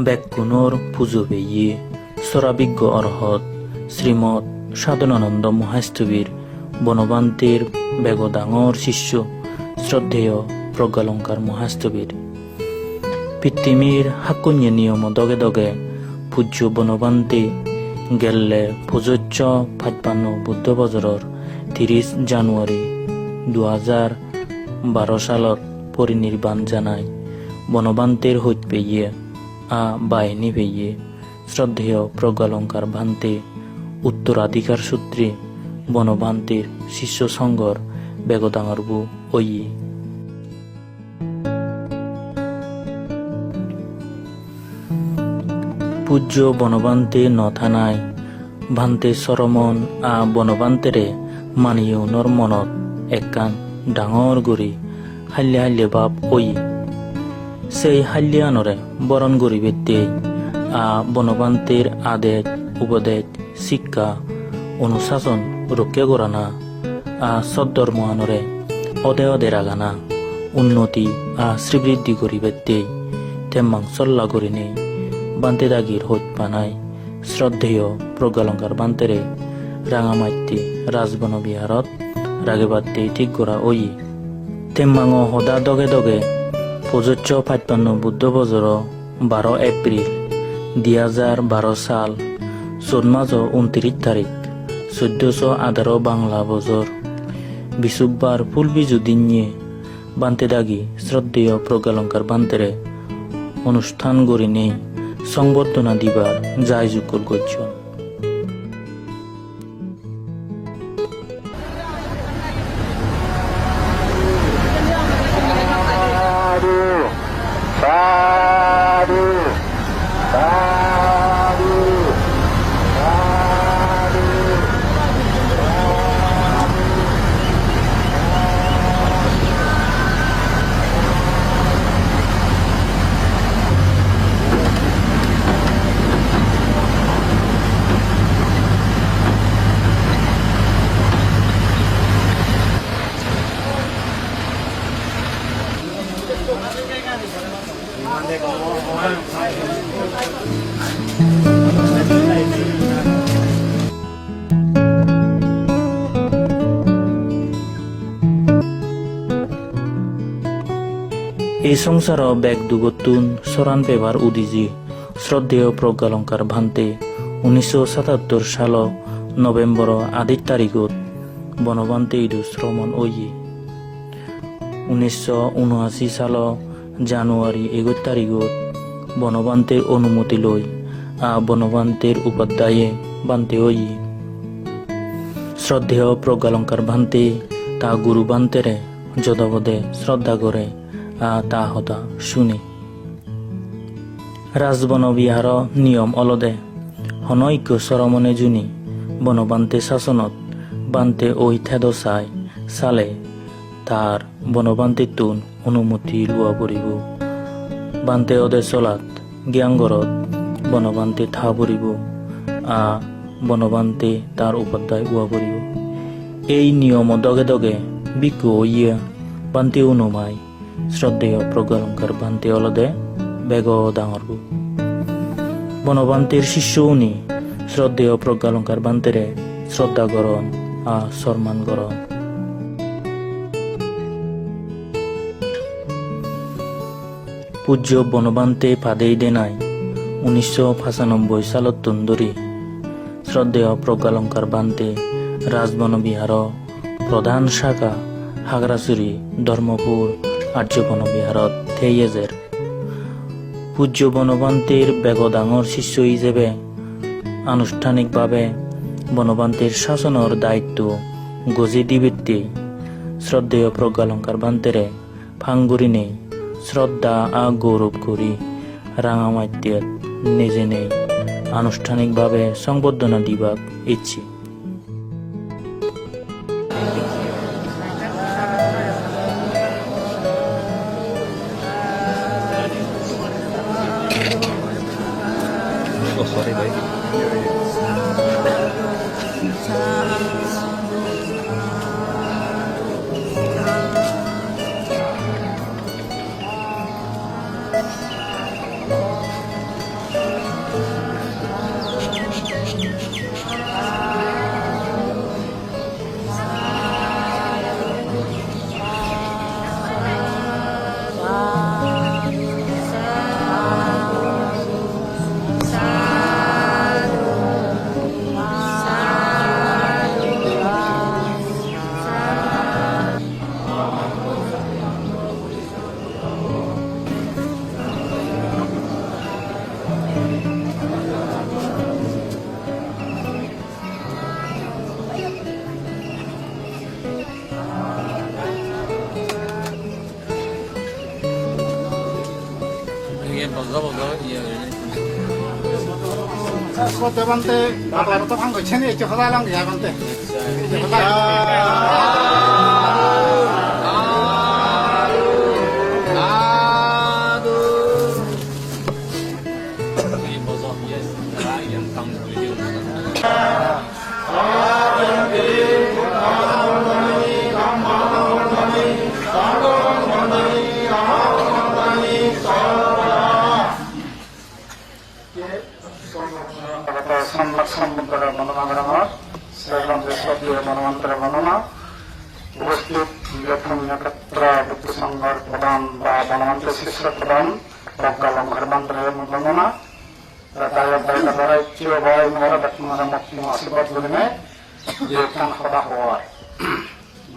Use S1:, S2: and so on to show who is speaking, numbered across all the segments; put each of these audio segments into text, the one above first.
S1: বেকুনোর পুজো পেয়ে সরাবিজ্ঞ অরহত শ্রীমৎ সাধনানন্দ মহাস্তবীর বনবান্তের বেগদাঙর শিষ্য শ্রদ্ধেয় প্রজ্ঞালঙ্কার মহাস্তবীর পৃথিবীর হাকুন্য নিয়ম দগে দগে পূজ্য বনবান্তে গেলে প্রযোজ্য ৫৫ বুদ্ধ বছৰৰ ৩০ জানুৱাৰী ২০১২ সালত পরিনির্বাণ জানায় বনবান্তের হইত পেয়ে বাহিনী পেয়ে শ্রদ্ধেয় প্রজ্ঞালঙ্কার ভান্তে উত্তরাধিকার সূত্রে বনবান্তের শিষ্য সংঘর বেগদাঙরবু ওই পূজ্য বনবান্তে নথানায় ভান্তে সরমন বনবান্তেরে মানিয়নৰ মনত একখান ডাঙৰ গৰি হাল্লে হাল্লে বাপ ওই সেই হাল্লিয়ানরে বরণ গরিবেতে বনবান্তের আদেশ উপদেশ শিক্ষা অনুশাসন রক্ষা করানা সদ্ধর্মানরে অদে অদে রাগানা উন্নতি শ্রীবৃদ্ধি করিবেতে তেমাং সল্লা করি নেই বান্তে দাগির হইত পানায় শ্রদ্ধেয় প্রজ্ঞালঙ্কার বান্তেরে রাঙামাইতে রাজবন বিহারত রাগেবাদে ঠিক করা ওই তেমাং হদা দগে দগে প্রযোজ্য ৫৫ বুদ্ধ বছর ১২ এপ্রিল ২০১২ সাল চ'ত মাস ২৯ তারিখ ১৪১৮ বাংলা বছর বিশুববার ফুল বিজু দিনে বান্তে দাগি শ্রদ্ধেয় প্রজ্ঞালঙ্কার বান্তেরে অনুষ্ঠান গড়ি নেই সংবর্ধনা দিবার যায় যুকল গর্জন এই সংসার বেগ দুগতুন সরান পেবার উদিজি শ্রদ্ধেয় প্রজ্ঞালঙ্কার ভান্তে ১৯৭৭ সাল নভেম্বর ৮ তারিখত বনবান্তে ইদু শ্রমণ ওই ১৯৭৯ সাল জানুয়ারি ১১ তারিখত বনবান্তের অনুমতি লই বনবান্তের উপাধ্যায়ে বান্তে ওই শ্রদ্ধেয় প্রজ্ঞালঙ্কার ভান্তে তা গুরু বান্তেরে যদবদে শ্রদ্ধা করে তা হতা শুনি রাজবন বিহার নিয়ম অলদে হনৈক্য সরমনে জুনি বনবান্তে শাসনত বান্তে ওই থেদ চাই চালে তার বনবান্তে তুন অনুমতি লোৱা পৰিব বান্তে অদে চলাত জ্ঞানগৰত বনবান্তে থা পৰিব বনবান্তে তার উপাধ্যায় উৱা পৰিব এই নিয়ম দগে দগে বিকু ইয়া বান্তে অনুমাই শ্রদ্ধেয় প্রজ্ঞালঙ্কার বান্তে অলদে বেগ ডাঙরবু বনবান্তের শিষ্য উনি শ্রদ্ধেয় প্রজ্ঞালঙ্কার বান্তেরে শ্রদ্ধা গরণ সম্মান গরণ পূজ্য বনবান্তে পাদেই দেনাই ১৯৯৫ সালত তুন্দরী শ্রদ্ধেয় প্রজ্ঞালঙ্কার বান্তে রাজবন বিহার প্রধান শাখা হাগরাচুরি ধর্মপুর আর্যবন বিহারত থেইয়েজের পূজ্য বনবান্তের বেগদাঙর শিষ্য হিসেবে আনুষ্ঠানিকভাবে বনবান্তের শাসনের দায়িত্ব গজি দিবিতে শ্রদ্ধেয় প্রজ্ঞালঙ্কার বান্তেরে ফাঙ্গুরি নেই শ্রদ্ধা গৌরব করি রাঙামাটিয়াত নিজে নেই আনুষ্ঠানিকভাবে সংবর্ধনা দিবাক ইচ্ছি
S2: sorry baik. Suatu bante, apa itu pang kecil ni, itu halal lang ya bante. সম্রাট সম্বন্ধের বর্ণনা করা হয় সেগ্রন্থে সক্রিয় মনমন্ত্রের বর্ণনা উপস্থিত নক্ষত্র বুদ্ধ সংঘর প্রধান বা বনমন্ত্রের শিষ্য প্রধান প্রজ্ঞালঙ্কার মন্ত্রের বর্ণনা আশীর্বাদ বলে যে কান সদা হওয়ার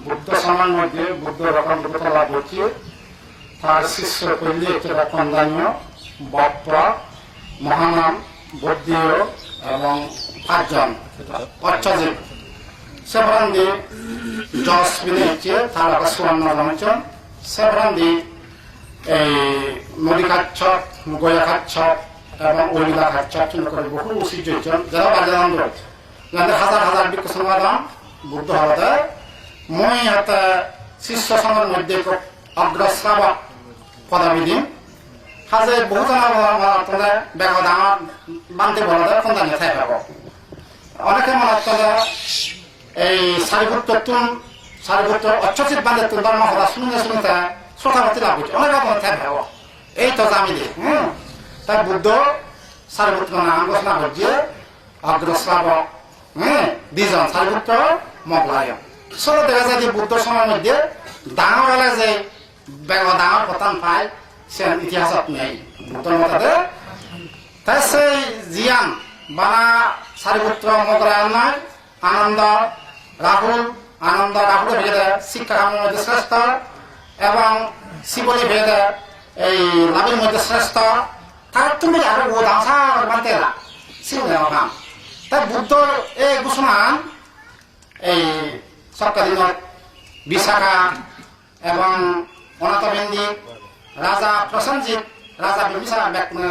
S2: বুদ্ধ সমাজ মধ্যে বুদ্ধ রকম দুটো লাভ হচ্ছে তার শিষ্য করলে একটা কন্দানীয় বাপ্পা মহানাম বৌদ্ধীয় এবং পাঁচজন অর্চজীব সেভরান্দি যশ বিনে তার সুবর্ণ রমচন সেভরান্দি এই নদী কাচ্ছপ গয়া কাচ্ছপ এবং ওলিলা কাচ্ছপ চিহ্ন করে বহু ঐশ্বর্যজন যারা বাজানন্দ যাদের হাজার হাজার বিক্ষ সমাধান বুদ্ধ হতে মই হাতে শিষ্য সমাজের মধ্যে অগ্রশ্রাবক পদাবিধি হাজে বহু জনা বেগ ডাঙর বান্ধি বলতে সন্ধানী ঠাই পাব অনেকে মনত এই সারিভূত অচ্ছচিত বান্ধে তুন ধর্ম হওয়া শুনে শুনতে শ্রোতাবতী লাভ হচ্ছে অনেক রকম ঠাই পাব এই তো জামিলি তাই বুদ্ধ সারিভূত নাম ঘোষণা করছে অগ্রশ্রাবক দুজন সারিভূত মগলায় সব দেখা যায় যে বুদ্ধ সময়ের মধ্যে ডাঙর হলে যে বেগ ডাঙর পতান পায় সে ইতিহাসত নেই বুদ্ধর মতে তাই সেই জিয়ান বানা সারিপুত্র মগরায়ণ নয় আনন্দ রাহুল ভেদে শিক্ষা কামের মধ্যে শ্রেষ্ঠ এবং শিবলী ভেদে এই লাভের মধ্যে শ্রেষ্ঠ তার তুমি আরো উদাহরণ মানতে না শিবলী কাম তাই বুদ্ধর এই ঘোষণা এই সরকারি বিশাখা এবং অনাথবেন্দী রাজা প্রসেনজিৎ রাজা বিম্বিসার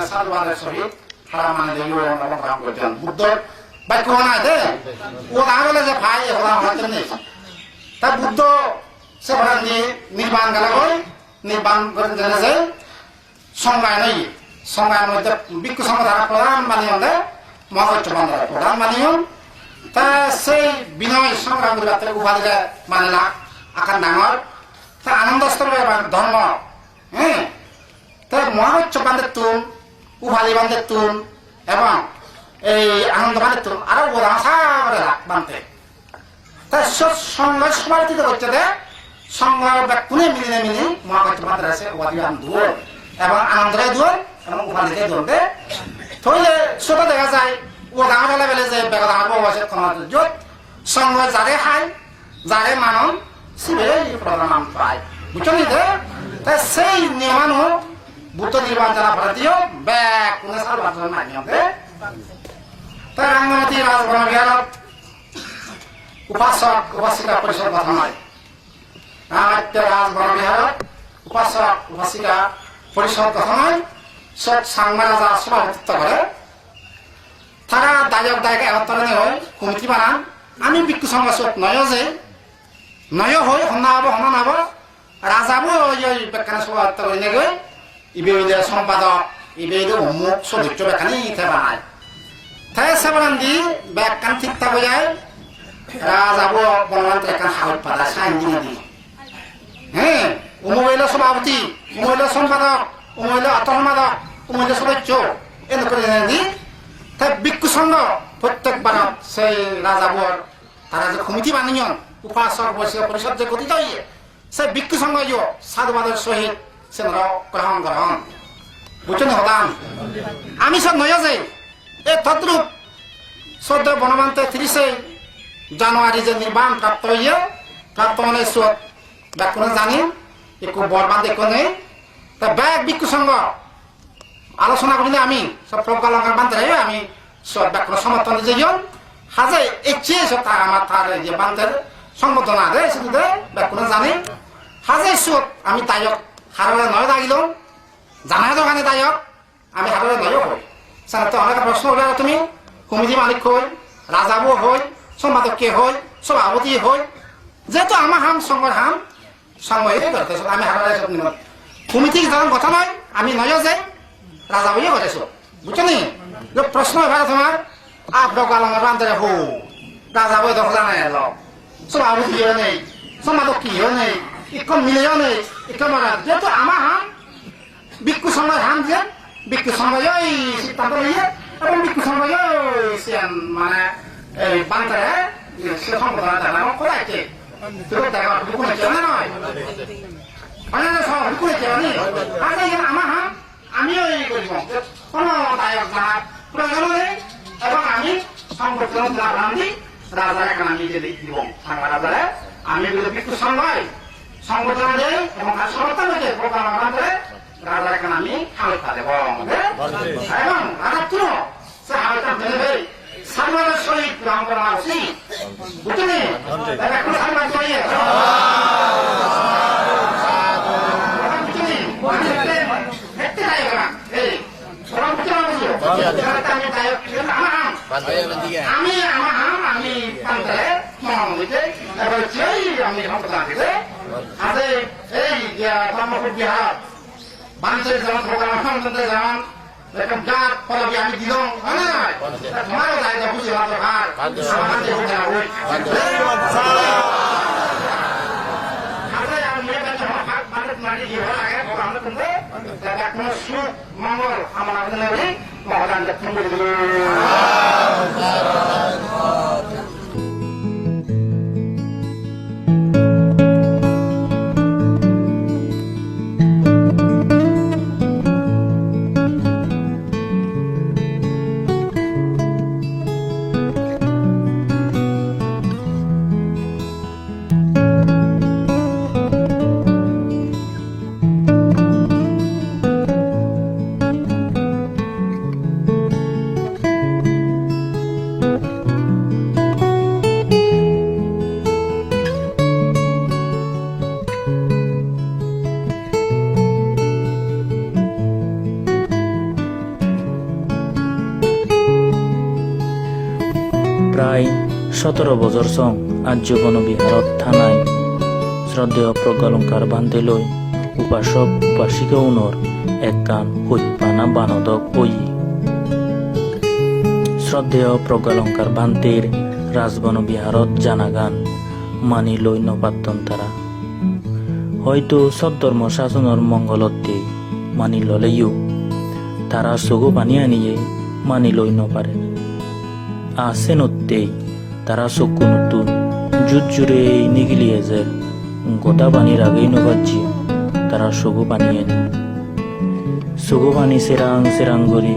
S2: সাধুবাদের সহিত হারা মানে গ্রহণ করতেন বুদ্ধর বাক্য নাই দে ও আগলে যে ভাই হলা হতেন নেই তা বুদ্ধ সে ভাড়ি নির্বাণ গেল নির্বাণ করে জেনে যে সংজ্ঞায় নেই সংজ্ঞার মধ্যে বিক্ষু সংধারা প্রধান মানিয়ন দে মহাচ্চ বন্ধের প্রধান মানিয়ন তা সেই বিনয় সংগ্রাম উপাধিকে মানে না আকার ডাঙর তা আনন্দস্থল ধর্ম তাই মহাচ্চ বান্ধের তুন উভালি বান্ধের তুন এবং এই আনন্দ বান্ধের তুন আরো করে বান্ধে তাই সঙ্গ সমালোচিত করছে যে সঙ্গ কোনে মিলি মহাচ্চ বান্ধের আছে উপাধি দুয়ার এবং আনন্দের দুয়ার এবং উভালিকে দুয়ার থইলে ছোট দেখা যায় ও ডাঙর হলে বেলে যে বেগ ডাঙর বয়সে যত সঙ্গ যারে খায় যারে মানন শিবে প্রধান পায় বুঝছেন তাই সেই নিয়মানু বুদ্ধ নির্বাণ জানা ভারতীয় ব্যাগ কোনে সার্বজনীন মান্যতে তাই রাঙ্গমতী রাজবন বিহারত উপাসক উপাসিকা পরিষদ গঠন হয় রামাত্য রাজবন বিহারত উপাসক উপাসিকা পরিষদ গঠন হয় সব সাংমা রাজা সভাপতিত্ব করে তারা দায়ক একত্তরে হয় কমিটি বানান আমি বিক্ষু সংবাদ নয় হয় হনাব হনাব রাজাবো ওই বেকানে সভাপতিত্ব করে নেগৈ ইবে সম্পাদক ইবে অমুক সদস্য বেকানি ইতে বানায় তাই সেবানন্দি বেকান ঠিক থাকবে যায় রাজাবো বনমন্ত্রী একান হাত পাতা সাইন দিয়ে দি উমইল সভাপতি উমইল সম্পাদক উমইল অর্থসম্পাদক উমইল সদস্য এনে করে দি তাই বিক্ষু সংঘ প্রত্যেকবার সেই রাজাবর তারা যে কমিটি বানিয়ে উপাসক বৈশিক পরিষদ যে গঠিত হইয়ে সেই বিক্ষু সংঘ সাধুবাদের সহিত সে গ্রহণ বুঝছেন হতাম আমি সব নয় যে এই তদ্রুপ 14 বনমান্তে 30 জানুয়ারি যে নির্বাণ প্রাপ্ত মানে ব্যাকুণ জানি একটু বরবাদ দেখো নেই তা ব্যাগ বিক্ষু সংঘ আলোচনা করি আমি সব প্রজ্ঞালঙ্কার বান্ধে আমি সব ব্যাকুণ সমর্থন যে হাজে এই চেয়ে সব তার আমার তার যে বান্ধের সম্বোধনা দেয় শুধু ব্যাকুণ জানি হাজে সুখ আমি তাইক হারালে নয় দাগিল জানাই দোকানে দায়ক আমি হাবড়ে নয় হই স্যার তো অনেক প্রশ্ন উঠে তুমি কমিটি মালিক হই রাজাবো হই সম্পাদক কে হই সভাপতি হই যেহেতু আমার হাম সংঘর হাম সময় করতেছ আমি হাবড়ে সব নিব কমিটি যখন কথা নয় আমি নয় যে রাজা বইয়ে করেছ বুঝছো নি প্রশ্ন এবার তোমার আপনার আলমের বান্ধে হো রাজা বই দখল নাই এলো সভাপতি নেই সম্পাদক কি নেই ইকম মিলেও নেই ইকম যেহেতু আমার হাম বিক্ষু সময় হাম যে বিক্ষু সময় সিদ্ধান্ত নিয়ে এবং বিক্ষু সময় মানে এই বান্ধে সে সম্প্রদায় জানা কোথায় দেখা হুকুমে কেউ নয় সব হুকুমে কেউ নেই আমার হাম আমিও এই করব কোন দায়ক জানার প্রয়োজন নেই এবং আমি সংগঠন রান্ধি রাজার এখন আমি যে দিব রাজারে আমি বিক্ষু সময় সংগঠন দেই এবং সমর্থন হয়েছে প্রোগ্রাম করে রাজার এখন আমি হালকা দেব এবং রাজা তুলো সে হালকা দেবে সালমানের সহিত গ্রহণ করা উচিত বুঝলি এখন সালমান সহিত আমি আমি এই বিহার মানুষের যেমন প্রোগ্রাম যেমন এরকম যার ফলবি আমি দিলাম তোমারও জায়গা বুঝে ভার সুখ মঙ্গল আমার মহদান
S1: প্রায় 17 বছর সং আর্য বনবিহারত থানায় শ্রদ্ধেয় প্রজ্ঞালঙ্কার বান্ধে লই উপাসক উপাসিকা উনর এক গান হৈপানা বানদক ওই শ্রদ্ধেয় প্রজ্ঞালঙ্কার বান্তের রাজবনবিহারত জানা গান মানি লই নপাতন তারা হয়তো সদ্ধর্ম শাসনের মঙ্গলতে মানি ললেইও তারা সগো পানি আনিয়ে মানি লই নপারে আসে নত্তেই তারা চক্ষু নতুন জুত জুড়ে নিগিলিয়ে যায় গোটা পানির আগেই নবাজ্জি তারা সগু পানি এনে সগু পানি সেরাং সেরাং করে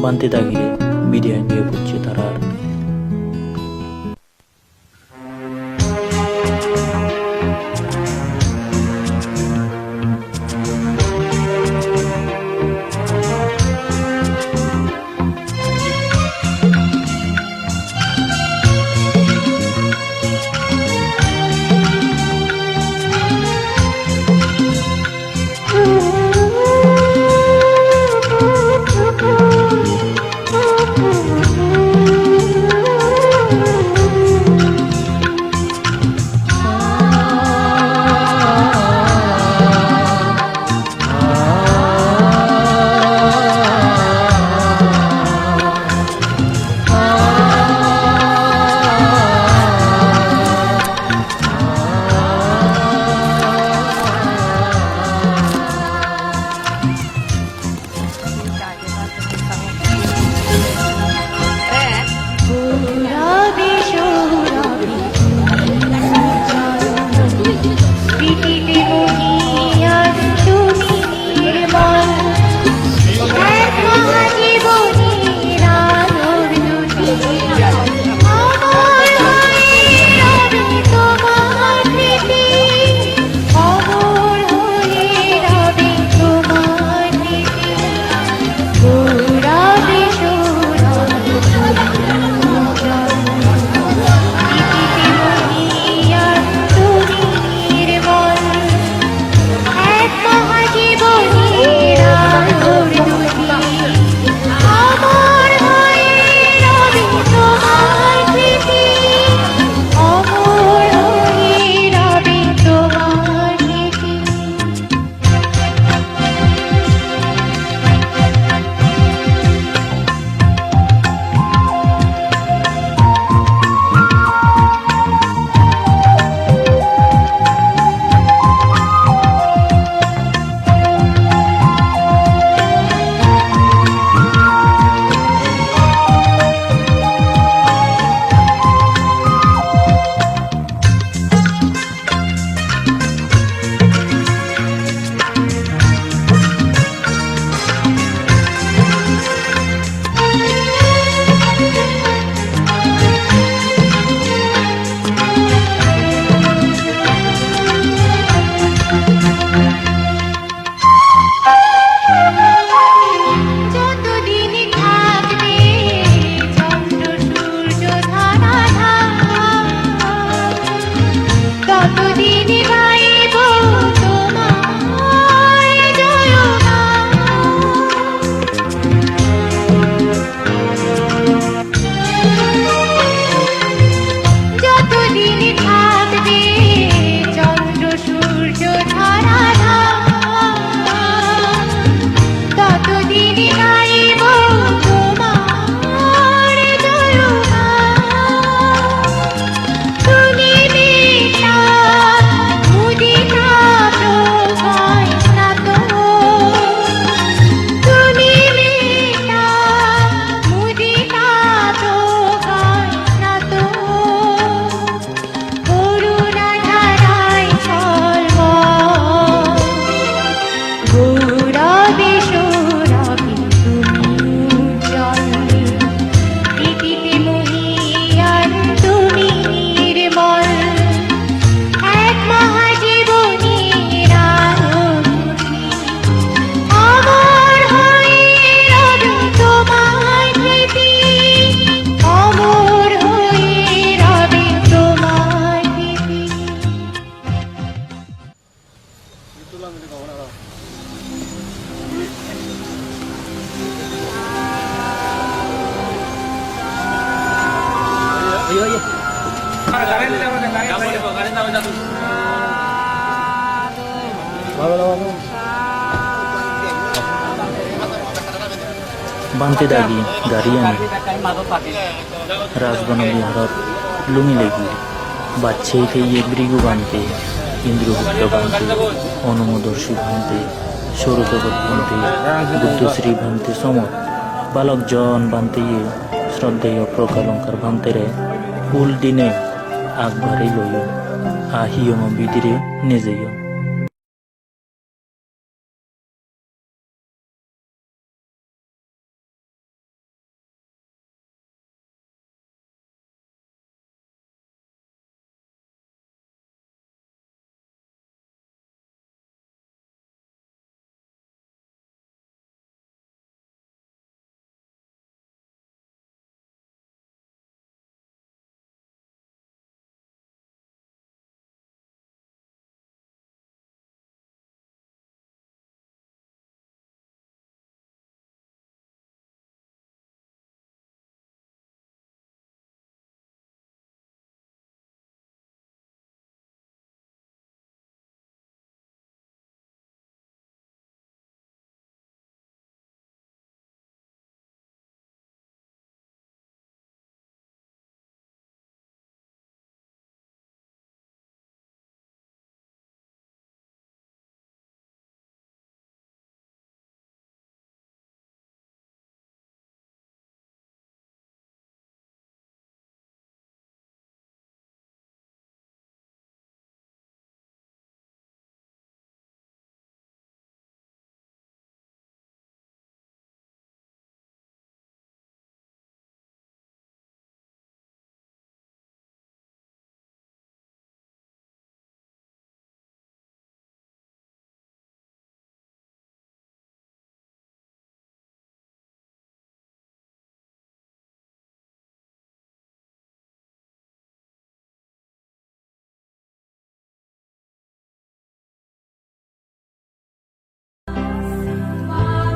S1: বানতে থাকিলে বিদায় দিয়ে বুঝছে তারা আর বান্তে দাগি গাড়ী আনি রাজবন বিহারত লুঙি লাগি বাচ্চাই থেকে মৃগু বানতে ইন্দ্রগুপ্ত বানতে অনুমদর্শী ভান্তে সৌরজগৎ ভান্তে বুদ্ধশ্রী ভান্তে সমর বালকজন বানতে শ্রদ্ধেয় প্রকালঙ্কার ভান্তেরে ফুল দিনে আগবাড়ি লইয় আহিয় বিদিরে নিজেয়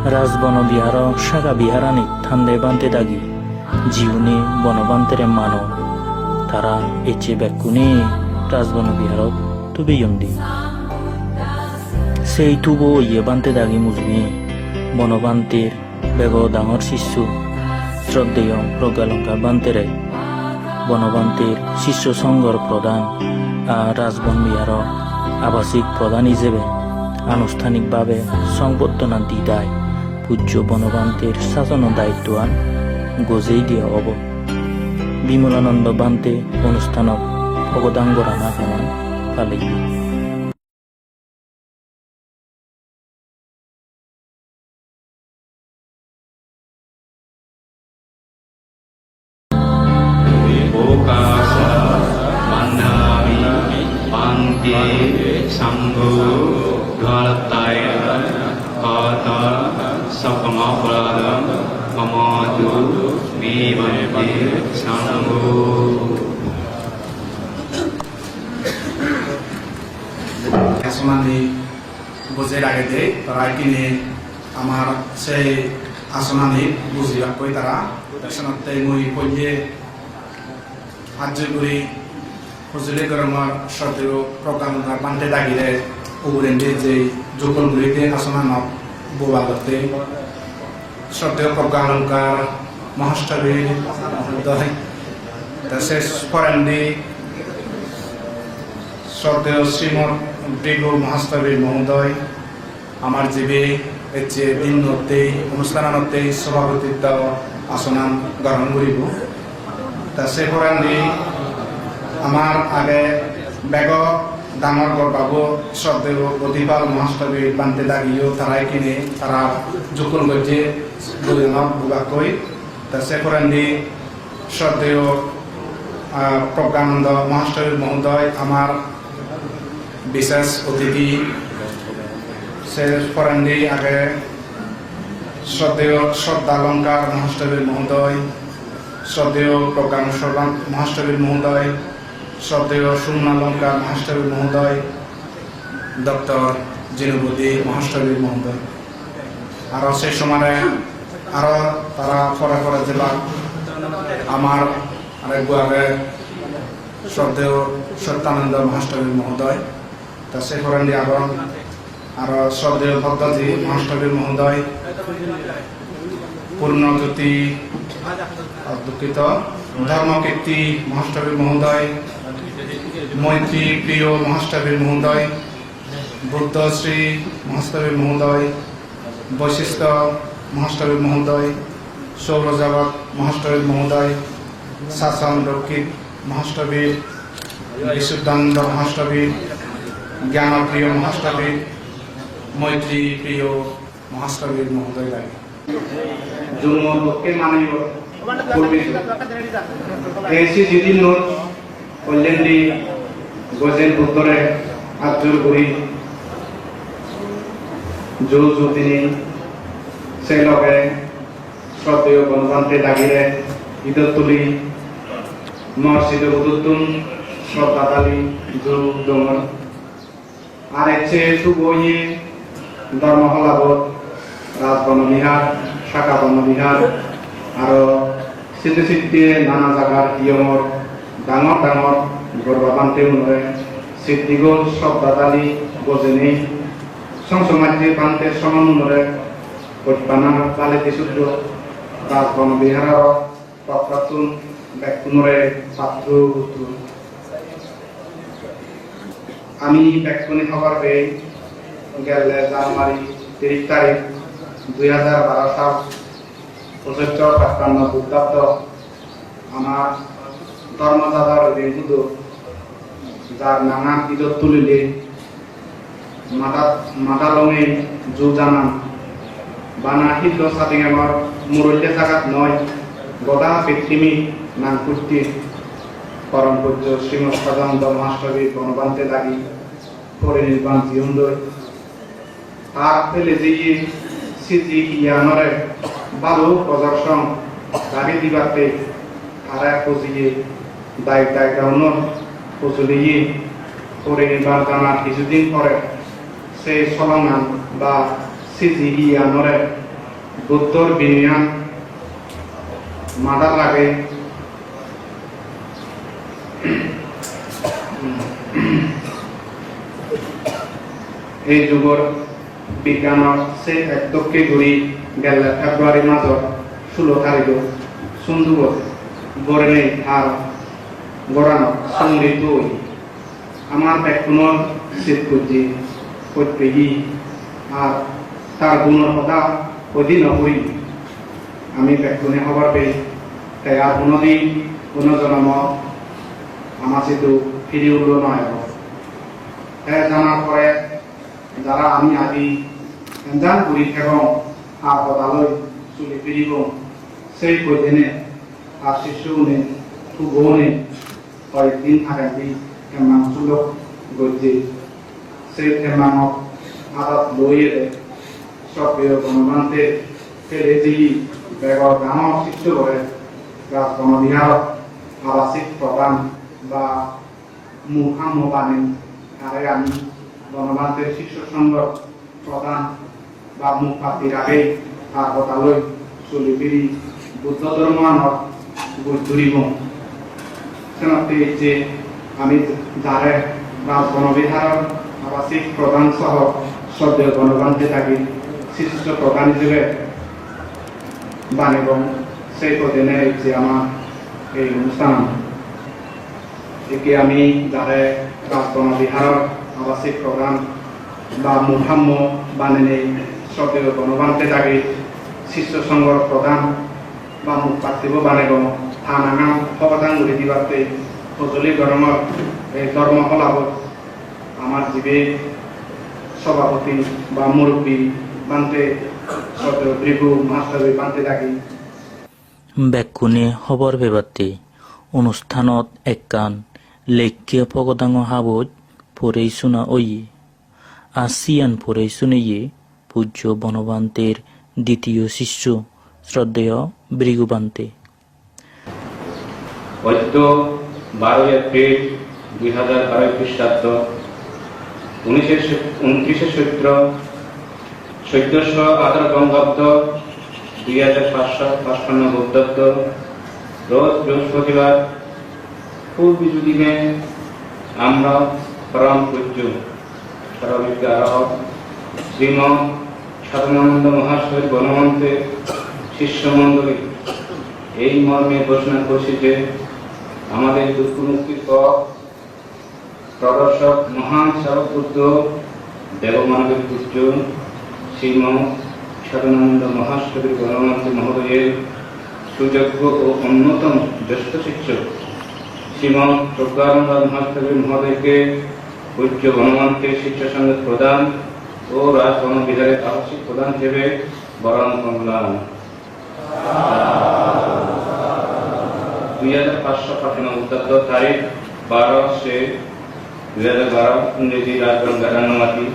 S1: রাজবন বিহার শাখা বিহারানি থান্দে বান্তে দাগি জীবনে বনবান্তেরে মানো তারা এচে ব্যাকুনে রাজবন বিহার তুবে ইয়ন্দি সেই তুবো ইয়ে বান্তে দাগি মুজমি বনবান্তের বেগ ডাঙর শিষ্য শ্রদ্ধেয় প্রজ্ঞালঙ্কার বান্তেরে বনবান্তের শিষ্য সংঘর প্রধান আর রাজবন বিহার আবাসিক প্রধান হিসেবে আনুষ্ঠানিকভাবে সংবর্ধনা দিদায় পূজ্য বনবান্তের শাসন দায়িত্বান গজেই দিয়া হব বিমলানন্দ বান্তে অনুষ্ঠানত অবদাঙ্গরানা হেমান পালি
S2: আসমানি বুঝে আগে দে তারা কিনে আমার সেই আসমানি বুঝিবা কই তারা দর্শনতে মুই কইয়ে আজ্য করি হুজুরে গরমার সতেও প্রকালঙ্কার বান্তে দাগিলে উবুরেন্ডে যে যোগল মুড়িতে আসমান বোবা করতে সতেও প্রকালঙ্কার মহাষ্টমী দয় শেষ করেননি সতেও শ্রীমদ ব্রিগু মহাস্তবী মহোদয় আমার জীবে যে দিন নতে অনুষ্ঠানতে সভাপতিত্ব আসনান গ্রহণ করিব তা সে করেননি আমার আগে বেগ ডাঙর বাবু শ্রদ্ধেয় প্রতিপাল মহাস্তবী বান্তে দাগিও তারাই কিনে তারা যুকুল গজ্জে বুগাকই তা সে করেননি শ্রদ্ধেয় প্রজ্ঞানন্দ মহাস্তবী মহোদয় আমার বিশেষ অতিথি সে করেননি আগে শ্রদ্ধেয় শ্রদ্ধালঙ্কার মহাস্তবী মহোদয় শ্রদ্ধেয় প্রজ্ঞানেশ্বর মহাস্তবী মহোদয় শ্রদ্ধেয় শূন্যালঙ্কার মহাস্তবী মহোদয় ডক্টর জিনুবতী মহাস্তবী মহোদয় আরও সেই সময় আরও তারা পরে পরে জেলা আমার আরেকবার শ্রদ্ধেয়
S3: সত্যানন্দ মহাষ্টমী মহোদয় তা সে করেন আর শ্রদ্ধেয় ভক্তজি মহাষ্টমী মহোদয় পূর্ণজ্যোতি দুঃখিত ধর্মকীর্তি মহাষ্টমী মহোদয় মৈত্রী প্রিয় মহাষ্টমী মহোদয় বুদ্ধশ্রী মহাষ্টমী মহোদয় বৈশিষ্ট্য মহাষ্টমী মহোদয় সৌরজগৎ মহাষ্টমী মহোদয় শাসন রক্ষিত মহাষ্টমীর বিশুদ্ধানন্দ মহাষ্টমীর জ্ঞানপ্রিয় মহাষ্টমীর মৈত্রী প্রিয় মহাষ্টমীর মহোদয় লাগে
S4: জন্মকে মানিব পূর্বে এসি যদি নোট কল্যাণী গজেন উত্তরে আজুর করি তিনি সেই লগে শ্রদ্ধেয় গণতন্ত্রে দাগিরে ঈদত তুলি মসজিদ উদুতুন শ্রদ্ধাতালি জোর দমন আর এসে সুবইয়ে ধর্মহলাবত রাজবনবিহার শাখা বনবিহার আরো সিদ্ধি সিদ্ধি নানা জায়গার ইয়মর ডাঙর ডাঙর গর্বাবান্তে উন্নয় সিদ্ধিগোল শ্রদ্ধাতালি গজেনি সংসমাজে বান্তে সমন্বয়ে পরিপানা পালিতি শুদ্ধ রাজবনবিহার তৎপ্রাতুন ব্যক্তিনরে ছাত্র আমি ব্যক্তি হবার পেয়ে গেলে জানুয়ারি 30 তারিখ 2012 সাল 75-55 খ্রিস্টাব্দ আমার ধর্মদাদার রেগুদ যার নানা ঈদত তুলিলে মাদালমে জু জানান বানা হিদ্দ সাদিং আমার মুরল্লে জাগাত নয় গদা পৃথিবী নাম কুর্তি পরম পূজ্য শ্রীমৎ সদানন্দ মহাষ্টমী গণবান্তে লাগি পরিনির্বাণ জীবন দই আর ফেলে যেয়ে সিজি ইয়ানরে বালু প্রদর্শন দাবি দিবাতে তারা পজিয়ে দায় গাউন পজলিয়ে পরিনির্বাণ জানার কিছুদিন পরে সেই সলঙ্গান বা সিজি ইয়ানরে বুদ্ধর বিনিয়ান মাদার লাগে এই যুগৰ বিজ্ঞানৰ সে একদকে ঘূৰি গেলে ফেব্ৰুৱাৰী মাহৰ 16 তাৰিখ সুন্দুবত গড়ে আর গড়ানো সংগীত আমার ব্যাকুণর শীত করছি প্রত্যেকই আর তার গুণর কথা অধীন হই আমি ব্যাকুণে হবার পেয়ে তাই আর কোনোদিন কোনো জন্ম আমার সেতু ফিরে উঠল নয় হ্যাঁ জানার পরে যারা আমি আদি এনজান করি এবং আর পদালয় চুলি ফিরিব সেই কদিনে আর শিশুনে খুবনে কয়েকদিন থাকি এমান চুলক গজ্জি সেই এমানক আদাত লইয়ে সক্রিয় গণমান্তে ফেলে দিয়ে বেগর গাঁৱৰ সৃষ্টি কৰে ৰাজবনবিহাৰত আৱাসিক প্ৰদান বা মুখামো বানে তাৰে আমি গণমান্তের শীর্ষ সংঘ প্রধান বা মুখ পাতির আগে আর হতালয় চলি ফিরি বুদ্ধ ধর্মানক বুদ্ধরিব সেনাতে যে আমি যারে রাজবনবিহার আবাসিক প্রধান সহ শ্রদ্ধেয় গণবান্তে থাকি শীর্ষ প্রধান হিসেবে বানিব সেই পদিনে যে আমার এই অনুষ্ঠান একে আমি যারে রাজবনবিহার আবাসিক প্রধান বা মুহাম্ম বানিয়ে শ্রদ্ধেয় গণবান্তে থাকি শীর্ষ সংঘর প্রধান বা মুখ পার্থিব বানিব থানা সমাধান করে দিবাতে সজলি গরমর এই ধর্মকলাবত আমার জীবে সভাপতি বা মুরব্বী বানতে শ্রদ্ধেয় ভৃগু মাস্টারী বানতে থাকি
S1: বেকুনে খবৰ বেবাতে অনুষ্ঠানত একান লেখীয় পগদাঙ হাবত পৰেইচুনা অয়ে আসিয়ান পৰেইচুনেয়ে পূজ্য বনবান্তের দ্বিতীয় শিষ্য শ্রদ্ধেয় ভৃগুবান্তে
S5: অদ্য 12 এপ্রিল 2012 খ্রিস্টাব্দ 29 চৈত্র 1418 বঙ্গাব্দ 2555 বৌদ্ধাব্দ রোজ বৃহস্পতিবার পূর্ব দিনে আমরা পরম পূজ্য সর্ববিদ্যারহ শ্রীমৎ সাধনানন্দ মহাশয়ের বনমন্ত্রে শিষ্যমণ্ডলী এই মর্মে ঘোষণা করছি যে আমাদের দুঃখ মুক্তির পথ প্রদর্শক মহান সার্বভৌম দেবমানবের পূজ্য শ্রীমৎ সাধনানন্দ মহাশয়ের বনমন্ত্রী মহোদয়ের সুযোগ্য ও অন্যতম জ্যেষ্ঠ শিক্ষক শ্রীমৎ প্রজ্ঞানন্দ মহাশয় মহোদয়কে পূজ্য বনমন্ত্রীর শিষ্য সঙ্গে প্রদান ও রাজবন বিহারের আবশ্যিক প্রদান হিসেবে বরণ করলাম। 2558 তারিখ 12/6/2012 ইংরেজি রাজবন গারান্নমাটি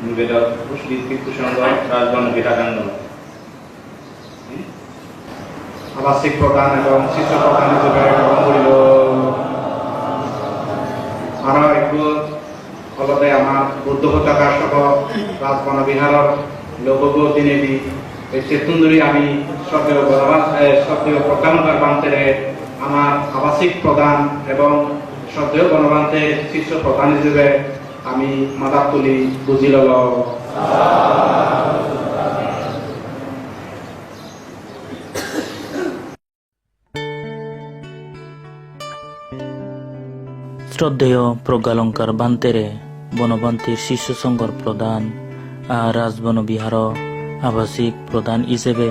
S5: নিবেদক পুষ্টিক প্রসঙ্গ রাজবন বিহারান্ন
S4: আবাসিক প্রধান এবং শিষ্য প্রধান হিসেবে গ্রহণ করিল। আরো একটু ফলতে আমার বুদ্ধ পতাকা সহ রাজবন বিহারের লোকগ দিনেদি এই চেতুন্দরী আমি সক্রিয় প্রজ্ঞানন্দার বান্তের আমার আবাসিক প্রধান এবং সক্রিয় গণবান্তের শিষ্য প্রধান হিসেবে আমি মাথা তুলি বুঝিল।
S1: শ্রদ্ধেয় প্রজ্ঞালঙ্কার বান্তেরে বনবান্তির শিষ্য সংঘর প্রধান আর রাজবন বিহার আবাসিক প্রধান হিসেবে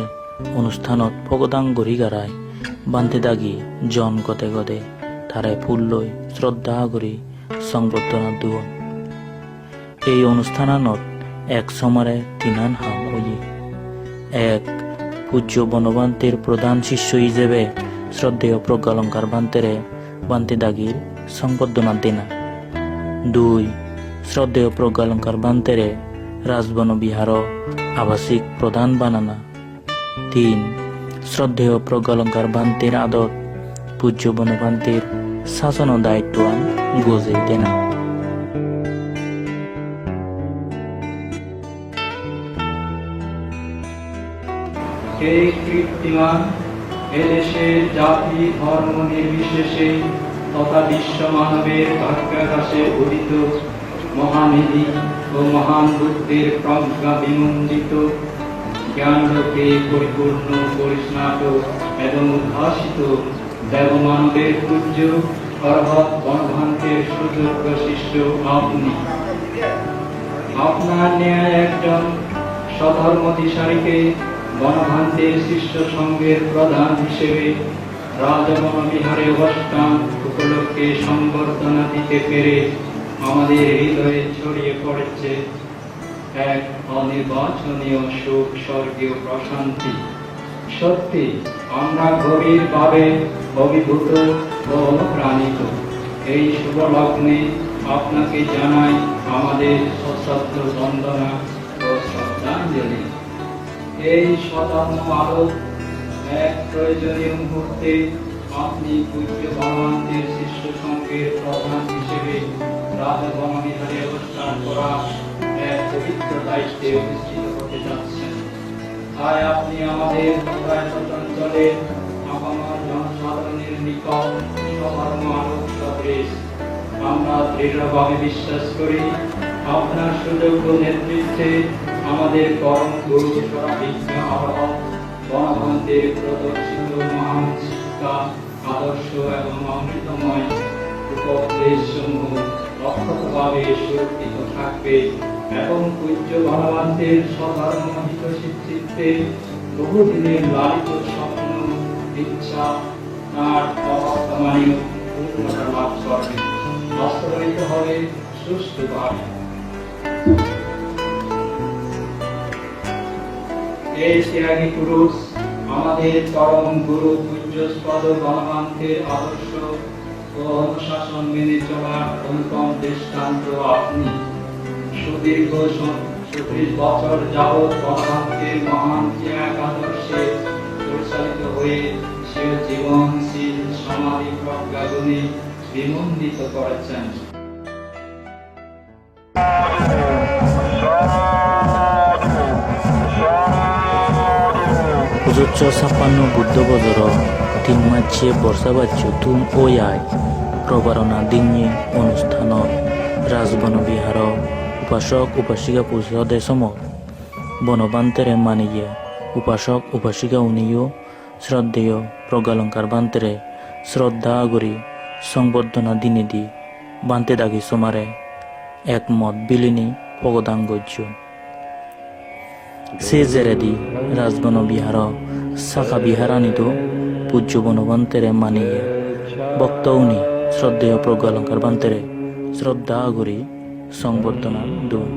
S1: অনুষ্ঠানত ভগদাং গড়িগারায় বান্তে দাগি জন গতে গদে তারে ফুল লৈ শ্রদ্ধা করি সংবর্ধনা দুয়ন। এই অনুষ্ঠানত এক সমারে তিনান হাম হই এক পূজ্য বনবান্তির প্রধান শিষ্য হিসেবে শ্রদ্ধেয় প্রজ্ঞালঙ্কার বান্তেরে বান্তি দাগির সংবর্ধনা দেনা। 2 শ্রদ্ধেয় প্রজ্ঞালঙ্কার বান্তেরে রাজবন বিহার আবাসিক প্রধান বানানা। 3 শ্রদ্ধেয় প্রজ্ঞালঙ্কার বান্তির আদত পূজ্য বনবান্তির শাসন ও দায়িত্ব গোজে দেনা।
S6: এই কীর্তিমান এদেশের জাতি ধর্ম নির্বিশেষে তথা বিশ্ব মানবের ভাগ্যাকাশে উদিত মহানিধি ও মহান বুদ্ধের প্রজ্ঞা বিমন্ডিত জ্ঞানলোকে পরিপূর্ণ পরিস্নাত এবং উদ্ভাসিত দেবমানবের পূজ্য অর্হৎ বনভান্তের সুযোগ্য শিষ্য আপনি। আপনার ন্যায় একজন স্বধর্মদিশারীকে বনভান্তের শিষ্য সঙ্গের প্রধান হিসেবে রাজবন বিহারে অবস্থান উপলক্ষে সংবর্ধনা দিতে পেরে আমাদের হৃদয়ে ছড়িয়ে পড়েছে এক অনির্বাচনীয় সুখ, স্বর্গীয় প্রশান্তি। সত্যি আমরা গভীরভাবে অভিভূত ও অনুপ্রাণিত। এই শুভ লগ্নে আপনাকে জানাই আমাদের সশ্রদ্ধ বন্দনা ও শ্রদ্ধাঞ্জলি। এই স্বধর্ম আলোক এক প্রয়োজনীয় মুহূর্তে আপনি পূজ্য বনবান্তের শিষ্য সংঘের প্রধান হিসেবে রাজবন বিহারে অবস্থান করা এক পবিত্র দায়িত্বে অধিষ্ঠিত হতে যাচ্ছেন। তাই আপনি আমাদের অঞ্চলের আপামর জনসাধারণের নিকট স্বধর্ম আলোক সদৃশ। আমরা দৃঢ়ভাবে বিশ্বাস করি আপনার সুযোগ্য নেতৃত্বে আমাদের পরম গুরু সর্ববিজ্ঞ আবহাওয়া বনভান্তের প্রদর্শিত মহান শিক্ষা, আদর্শ এবং অমৃতময় উপদেশসমূহ অক্ষতভাবে সুরক্ষিত থাকবে এবং পূজ্য বনভান্তের স্বধর্মহিত চিত্তে বহুদিনের লালিত স্বপ্ন ইচ্ছা তার অবর্তমানীয় পূর্ণতা লাভ করবে, বাস্তবায়িত হবে সুষ্ঠুভাবে। এই ত্যাগী পুরুষ আমাদের পরম গুরু পূজ্যস্পদ বনভান্তের আদর্শ ও অনুশাসন মেনে চলার অনুপম দৃষ্টান্ত আপনি। সুদীর্ঘ 30 বছর যাবৎ বনভান্তের মহান ত্যাগ আদর্শে পরিচালিত হয়ে সে জীবনশীল সমাধি প্রজ্ঞাগুণে বিমন্ডিত করেছেন। 1956 বুদ্ধ বছর 3 মার্চে বর্ষাবাচ্য তুম ওয়াই
S1: প্ৰবাৰণা দিনী অনুষ্ঠানত ৰাজবন বিহাৰ উপাসক উপাসিকা পূজা সময় বনবান্তেরে মানিয়ে উপাসক উপাসিকা উনিও শ্রদ্ধেয় প্রজ্ঞালঙ্কার বান্তেরে শ্রদ্ধা আগরি সংবর্ধনা দিনে দি বান্তে দাগি সমারে একমত বিলিনী ভগদাঙ্গজ্য সে জেরেদি রাজবন বিহার শাখা বিহারানিত পূজ্য বনবান্তেরে মানিয়ে বক্ত উনি শ্রদ্ধেয় প্রজ্ঞালঙ্কার বান্তেরে শ্রদ্ধা আগরি সংবর্ধনা দুন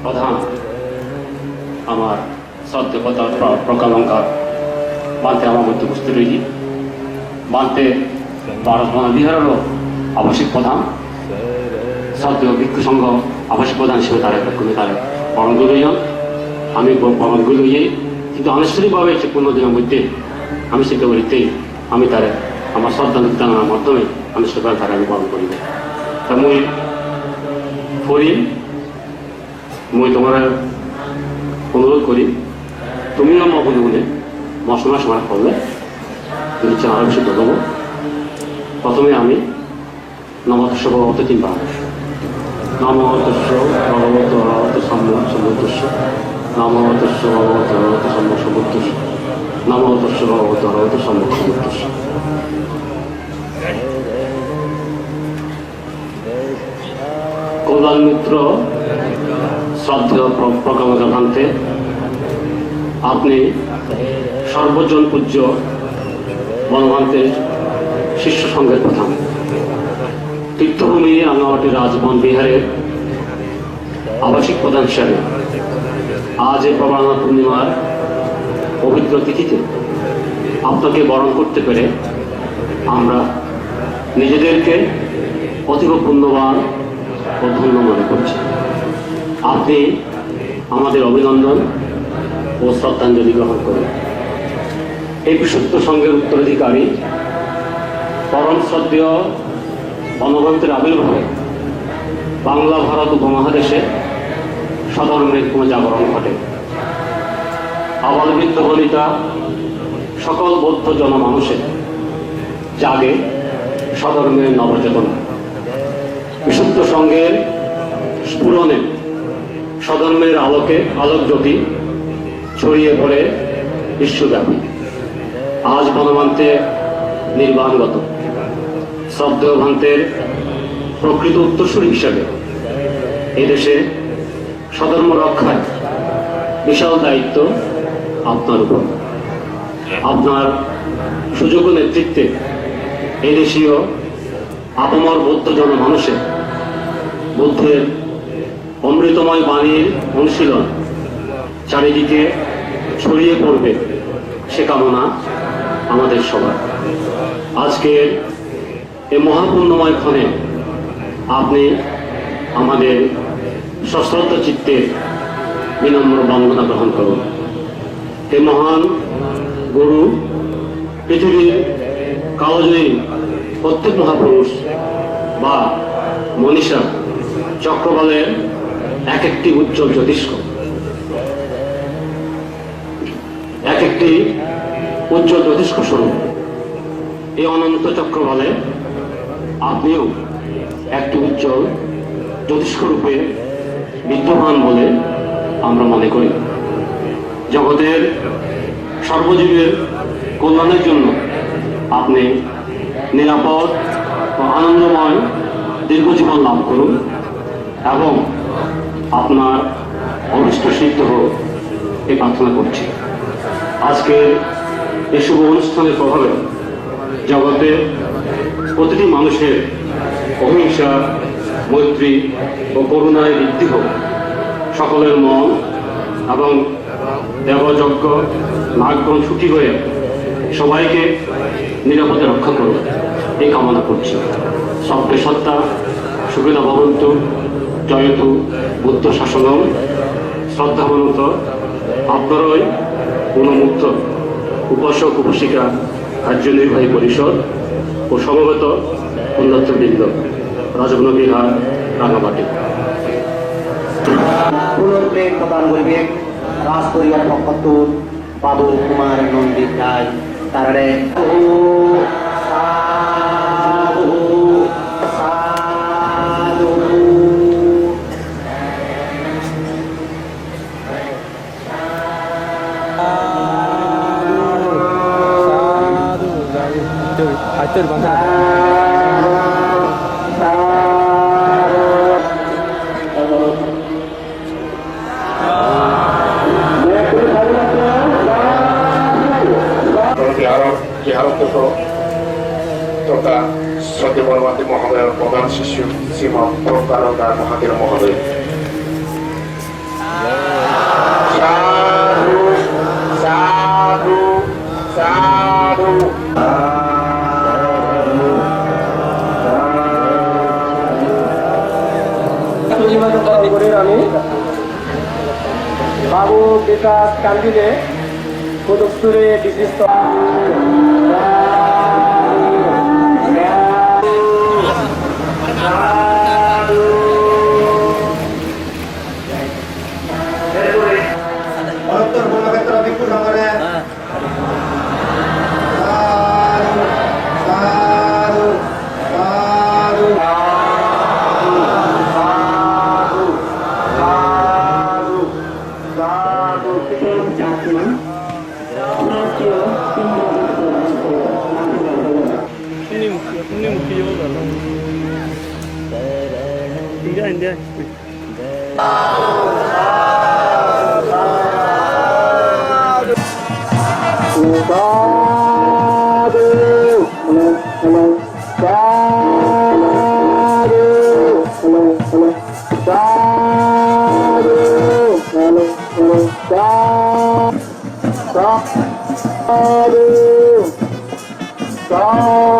S7: প্রধান আমার শ্রদ্ধেয়তা প্রজ্ঞালঙ্কার বান্তে আমার মধ্যে উপস্থিত রয়েছি বান্তে রাজবন বিহারেরও আবাসিক প্রধান শ্রদ্ধেয় ভিক্ষু সংঘ আবাসিক প্রধান হিসেবে তারা তারা বরণগুলো লইয়ান আমি বরণগুলো লইয়ে কিন্তু আনুষ্ঠানিকভাবে সে 15 দিনের মধ্যে আমি চিন্তা করিতেই আমি তারা আমার শ্রদ্ধা জানানোর মাধ্যমে আমি সেভাবে তারা আমি বরণ করিব তা মুই করি মুই তোমার অনুরোধ করি তুমিও আমার বন্ধুগুলো মশলা সময় করলে তুমি আরো বেশি দেবো প্রথমে আমি নমতস্য ভগবত 3 বার নমতস্য ভগবত অরহত সম্বুদ্ধস্য নমতস্য ভগবত অরহত সম্বুদ্ধস্য নমতস্য ভগবত অরহত সম্বুদ্ধস্য কল্যাণ মিত্র শ্রদ্ধেয় প্রজ্ঞালঙ্কার বান্তে আপনি সর্বজন পূজ্য বনবান্তের শিষ্য সংঘের প্রধান তীর্থভূমি রাঙামাটি রাজবন বিহারের আবাসিক প্রধান হিসাবে আজ এই প্রবারণা পূর্ণিমার পবিত্র তিথিতে আপনাকে বরণ করতে পেরে আমরা নিজেদেরকে অতীব পুণ্যবান ও ধন্য মনে করছি আপনি আমাদের অভিনন্দন ও শ্রদ্ধাঞ্জলি গ্রহণ করুন এই বিশুদ্ধ সংঘের উত্তরাধিকারী পরম শ্রদ্ধেয় বনবান্তের আবির্ভাবে বাংলা ভারত উপমহাদেশে সধর্মের পুনর্জাগরণ ঘটে আবালবৃদ্ধ বনিতা সকল বৌদ্ধ জনমানুষের জাগে সধর্মের নবচেতনা বিশুদ্ধ সংঘের স্ফুরণে সধর্মের আলোক জ্যোতি ছড়িয়ে পড়ে বিশ্বব্যাপী আজ বনবান্তে নির্বাণগত শ্রদ্ধেয় ভান্তের প্রকৃত উত্তরসূরি হিসাবে এদেশে সধর্ম রক্ষায় বিশাল দায়িত্ব আপনার উপর আপনার সুযোগ্য নেতৃত্বে এদেশীয় আপামর বৌদ্ধ জনমানুষের বুদ্ধের অমৃতময় বাণীর অনুশীলন চারিদিকে ছড়িয়ে পড়বে সে কামনা আমাদের সবার আজকের এই মহাপুণ্যময় ক্ষণে আপনি আমাদের সশ্রদ্ধ চিত্তে বিনম্র বন্দনা গ্রহণ করুন হে মহান গুরু পৃথিবীর কালজয়ী প্রত্যেক মহাপুরুষ বা মনীষা চক্রবালের এক একটি উজ্জ্বল জ্যোতিষ্ক এক একটি উজ্জ্বল জ্যোতিষ্ক স্বরূপ এই অনন্ত চক্রবালে আপনিও একটি উজ্জ্বল জ্যোতিষ্ক রূপে বিদ্যমান বলে আমরা মনে করি জগতের সর্বজীবের কল্যাণের জন্য আপনি নিরাপদ ও আনন্দময় দীর্ঘজীবন লাভ করুন এবং আপনার অভিষ্ট সিদ্ধ হোক এই প্রার্থনা করছি আজকের এই শুভ অনুষ্ঠানের প্রভাবে জগতে প্রতিটি মানুষের অহিংসা মৈত্রী ও করুণায় বৃদ্ধি হোক সকলের মন এবং দেবযজ্ঞ নাগগণ সুখী হয়ে সবাইকে নিরাপদে রক্ষা করুন এই কামনা করছি সব্যে সত্তা সুবিধা ভবন্তু জয়তু বুদ্ধ শাসনম শ্রদ্ধাবনত আপনারই গুণমুক্ত উপাসক উপাসিকা কার্যনির্বাহী পরিষদ ও সমবেত উন্নতবৃন্দ রাজবন বিহার রাঙামাটি
S8: পুনর্প্রেম প্রদান করিবে রাজ পরিবার পক্ষতুর বাবু কুমার নন্দিত রায় তারে
S9: তথা শ্রদ্ধে বনমান্তি মহোদয়ের প্রধান শিষ্য শ্রীমৎ প্রকারকার মহাদেব মহোদয়। সাধু সাধু সাধু।
S6: আমি বাবু বিকাশ কান্দিলে পদস্থরে বিশিষ্ট
S3: অনন্তর ব্রহ্মক্ষেত্র ভিক্ষু সংঘরে সাধু সাধু
S8: Sabe,